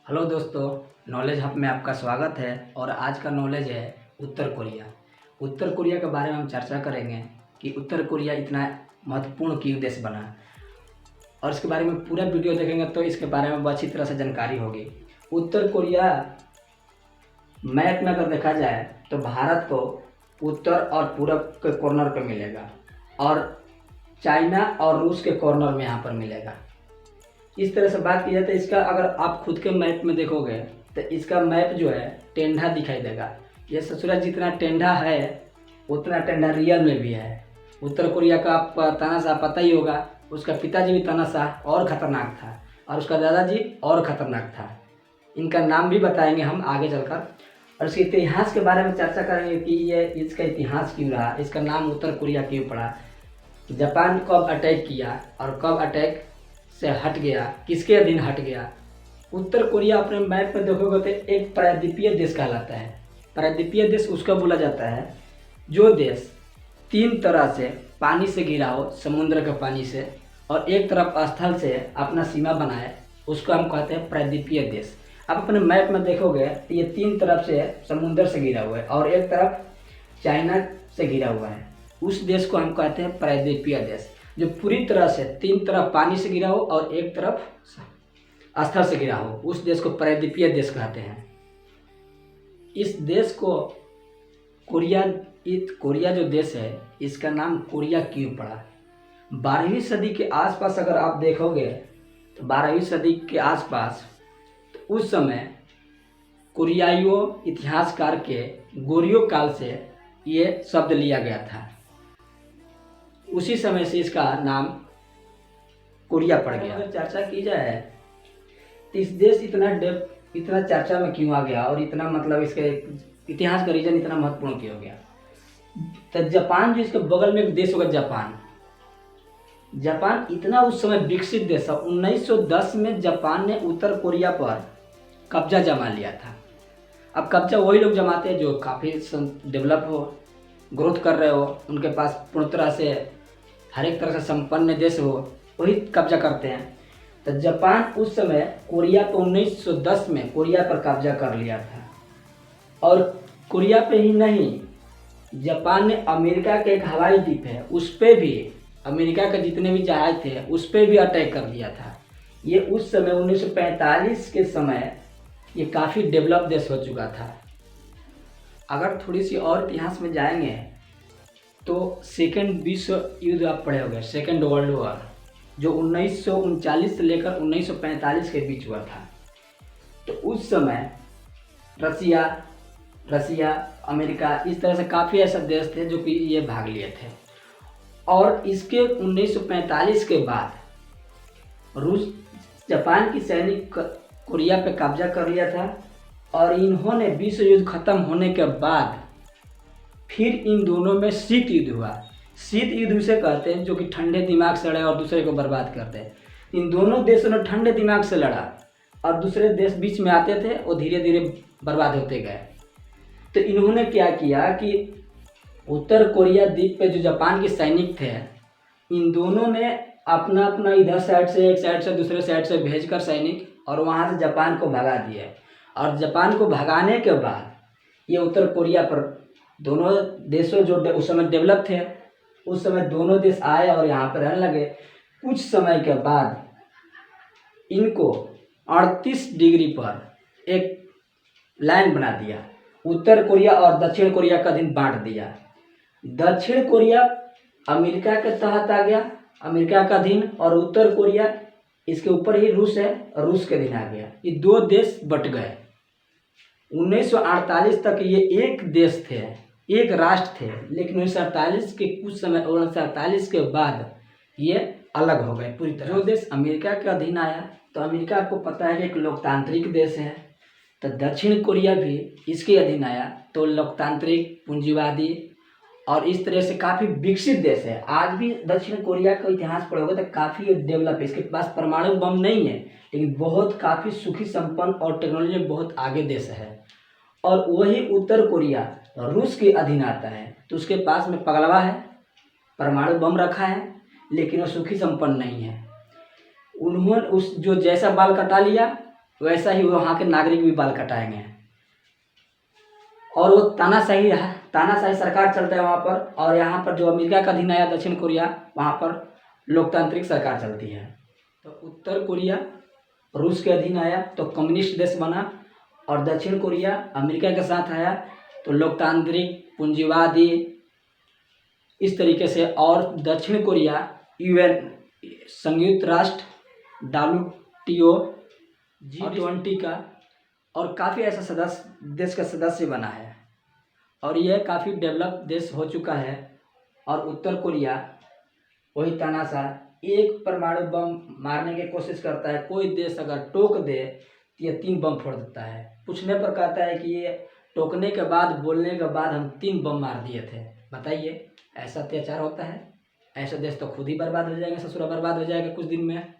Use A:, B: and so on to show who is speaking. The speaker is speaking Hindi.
A: हेलो दोस्तों, नॉलेज हब में आपका स्वागत है। और आज का नॉलेज है उत्तर कोरिया। उत्तर कोरिया के बारे में हम चर्चा करेंगे कि उत्तर कोरिया इतना महत्वपूर्ण क्यों देश बना, और इसके बारे में पूरा वीडियो देखेंगे तो इसके बारे में अच्छी तरह से जानकारी होगी। उत्तर कोरिया मैप में अगर देखा जाए तो भारत को उत्तर और पूरब के कॉर्नर पर मिलेगा और चाइना और रूस के कॉर्नर में यहाँ पर मिलेगा। इस तरह से बात की जाए तो इसका अगर आप खुद के मैप में देखोगे तो इसका मैप जो है टेढ़ा दिखाई देगा। ये ससुरा जितना टेढ़ा है उतना टेढ़ा रियल में भी है। उत्तर कोरिया का आपको तानाशाह पता ही होगा, उसका पिताजी भी तानाशाह और ख़तरनाक था और उसका दादाजी और ख़तरनाक था। इनका नाम भी बताएंगे हम आगे चलकर, और इसके इतिहास के बारे में चर्चा करेंगे कि ये इसका इतिहास क्यों रहा, इसका नाम उत्तर कोरिया क्यों पड़ा, जापान कब अटैक किया और कब अटैक से हट गया, किसके अधीन हट गया। उत्तर कोरिया अपने मैप में देखोगे तो एक प्रायद्वीपीय देश कहलाता है। प्रायद्वीपीय देश उसका बोला जाता है जो देश तीन तरह से पानी से घिरा हो, समुद्र के पानी से, और एक तरफ स्थल से अपना सीमा बनाए, उसको हम कहते हैं प्रायद्वीपीय देश। आप अपने मैप में देखोगे तो ये तीन तरफ से समुद्र से घिरा हुआ है और एक तरफ चाइना से घिरा हुआ है। उस देश को हम कहते हैं प्रायद्वीपीय देश, जो पूरी तरह से तीन तरफ पानी से घिरा हो और एक तरफ स्थल से घिरा हो। उस देश को प्रायद्वीपीय देश कहते हैं। इस देश को कोरिया जो देश है, इसका नाम कोरिया क्यों पड़ा। 12वीं सदी के आसपास अगर आप देखोगे तो 12वीं सदी के आसपास तो उस समय कोरियाइयों इतिहासकार के गोरियो काल से ये शब्द लिया गया था। उसी समय से इसका नाम कोरिया पड़ गया। अगर चर्चा की जाए तो इस देश इतना चर्चा में क्यों आ गया और इतना मतलब इसके इतिहास का रीजन इतना महत्वपूर्ण क्यों हो गया। तो जापान जो इसके बगल में एक देश होगा, जापान इतना उस समय विकसित देश था। 1910 में जापान ने उत्तर कोरिया पर कब्जा जमा लिया था। अब कब्जा वही लोग जमाते हैं जो काफ़ी डेवलप हो, ग्रोथ कर रहे हो, उनके पास पूर्ण तरह से हर एक तरह से संपन्न देश हो, वही कब्जा करते हैं। तो जापान उस समय कोरिया पर 1910 में कोरिया पर कब्जा कर लिया था। और कोरिया पे ही नहीं, जापान ने अमेरिका के एक हवाई द्वीप है उस पर भी, अमेरिका के जितने भी जहाज थे उस पर भी अटैक कर लिया था। ये उस समय 1945 के समय ये काफ़ी डेवलप देश हो चुका था। अगर थोड़ी सी और इतिहास में जाएंगे तो सेकेंड विश्व युद्ध आप पढ़े होंगे, सेकेंड वर्ल्ड वॉर, जो 1939 से लेकर 1945 के बीच हुआ था। तो उस समय रसिया, अमेरिका, इस तरह से काफ़ी ऐसे देश थे जो कि ये भाग लिए थे। और इसके 1945 के बाद जापान की सैनिक कोरिया पे कब्जा कर लिया था। और इन्होंने विश्व युद्ध खत्म होने के बाद फिर इन दोनों में शीत युद्ध हुआ। शीत युद्ध उसे कहते हैं जो कि ठंडे दिमाग से लड़े और दूसरे को बर्बाद करते हैं। इन दोनों देशों ने ठंडे दिमाग से लड़ा और दूसरे देश बीच में आते थे, वो धीरे धीरे बर्बाद होते गए। तो इन्होंने क्या किया कि उत्तर कोरिया द्वीप पे जो जापान के सैनिक थे, इन दोनों ने अपना अपना इधर साइड से, एक साइड से दूसरे साइड से भेजकर सैनिक, और वहाँ से जापान को भगा दिए। और जापान को भगाने के बाद ये उत्तर कोरिया पर दोनों देशों जो उस समय डेवलप थे, उस समय दोनों देश आए और यहाँ पर रहने लगे। कुछ समय के बाद इनको 38 डिग्री पर एक लाइन बना दिया, उत्तर कोरिया और दक्षिण कोरिया का अधीन बांट दिया। दक्षिण कोरिया अमेरिका के तहत आ गया, अमेरिका का अधीन, और उत्तर कोरिया इसके ऊपर ही रूस है, रूस के अधीन आ गया। ये दो देश बट गए। 1948 तक ये एक देश थे, एक राष्ट्र थे, लेकिन 1948 के कुछ समय, 1948 के बाद ये अलग हो गए पूरी तरह। जो देश अमेरिका के अधीन आया, तो अमेरिका आपको पता है कि एक लोकतांत्रिक देश है, तो दक्षिण कोरिया भी इसके अधीन आया, तो लोकतांत्रिक, पूंजीवादी और इस तरह से काफ़ी विकसित देश है। आज भी दक्षिण कोरिया का इतिहास पढ़ोगे तो काफ़ी डेवलप है। इसके पास परमाणु बम नहीं है, लेकिन बहुत काफ़ी सुखी संपन्न और टेक्नोलॉजी में बहुत आगे देश है। और वही उत्तर कोरिया रूस के अधीन आता है, तो उसके पास में पगलवा है, परमाणु बम रखा है, लेकिन वो सुखी संपन्न नहीं है। उन्होंने उस जो जैसा बाल कटा लिया वैसा ही वहाँ के नागरिक भी बाल कटाएंगे। और वो तानाशाही सरकार चलता है वहाँ पर। और यहाँ पर जो अमेरिका का अधीन आया दक्षिण कोरिया, वहाँ पर लोकतांत्रिक सरकार चलती है। तो उत्तर कोरिया रूस के अधीन आया तो कम्युनिस्ट देश बना, और दक्षिण कोरिया अमेरिका के साथ आया तो लोकतांत्रिक पूंजीवादी इस तरीके से। और दक्षिण कोरिया यूएन संयुक्त राष्ट्र WTO G20 का और काफ़ी ऐसा सदस्य देश का सदस्य बना है, और यह काफ़ी डेवलप देश हो चुका है। और उत्तर कोरिया वही तानाशाह एक परमाणु बम मारने की कोशिश करता है। कोई देश अगर टोक दे तो ये 3 बम फोड़ देता है। पूछने पर कहता है कि ये टोकने के बाद, बोलने के बाद हम 3 बम मार दिए थे। बताइए, ऐसा अत्याचार होता है? ऐसे देश तो खुद ही बर्बाद हो जाएंगे, ससुरा बर्बाद हो जाएगा कुछ दिन में।